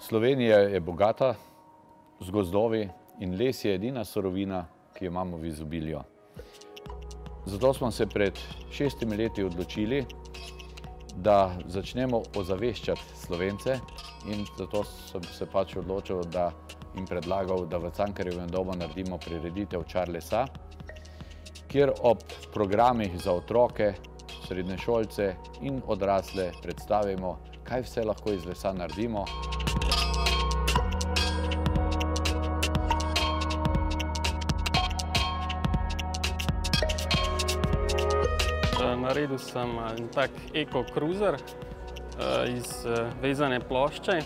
Slovenija je bogata z gozdovi in les je edina surovina, ki jo imamo v izobilju. Zato smo se pred 6 leti odločili, da začnemo ozaveščati Slovence, in zato sem se pač odločil in predlagal, da v Cankarjevem domu naredimo prireditev Čar Lesa, kjer ob programih za otroke, srednješolce in odrasle predstavimo, kaj vse lahko iz lesa naredimo. Naredil sem tak eko-cruiser iz vezane plošče.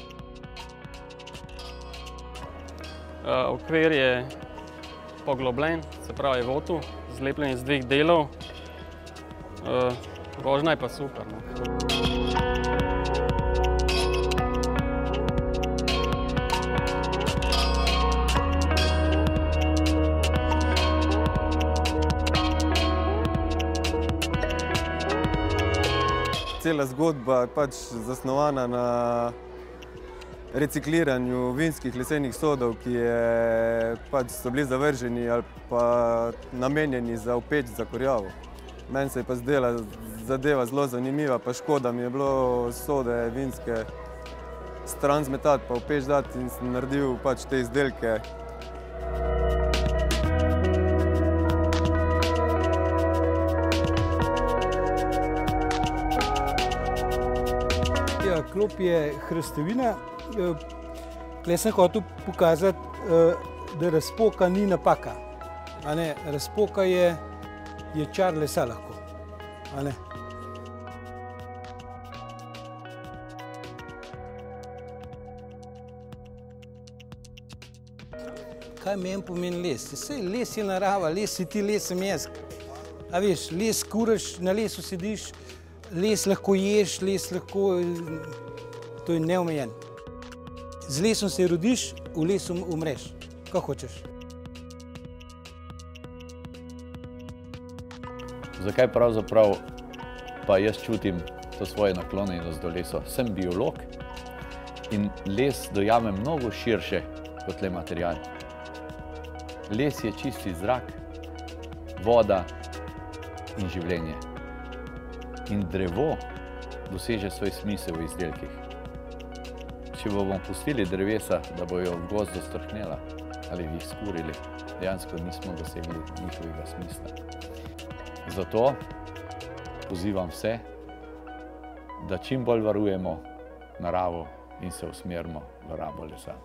Okvir je poglobljen, se pravi je votu, zlepljen iz 2 delov. Vožnja je pa super. Cela zgodba je pač zasnovana na recikliranju vinskih lesenih sodov, ki so bili zavrženi ali pa namenjeni za opeč za kurjavo. Meni se je pa zdela zadeva zelo zanimiva, pa škoda mi je bilo sode vinske stran zmetati, pa opeč dati, in sem naredil pač te izdelke. Klop je hrastovina. Tukaj sem hotel pokazati, da razpoka ni napaka. Razpoka je čar lesa lahko. Kaj meni pomeni les? Saj les je narava, les si ti, les sem jaz. A veš, les kuraš, na lesu sediš, les lahko ješ, les lahko... To je neomejen. Z lesom se rodiš, v lesu umreš. Kaj hočeš? Zakaj pravzaprav pa jaz čutim to svoje naklonjenost do lesa? Sem biolog in les dojamem mnogo širše kot le material. Les je čisti zrak, voda in življenje. In drevo doseže svoj smisel v izdelkih. Če bomo pustili drevesa, da bojo v gozdu strhnela ali jih skurili, dejansko nismo dosegli njihovega smisla. Zato pozivam vse, da čim bolj varujemo naravo in se usmerimo v rabo lesa.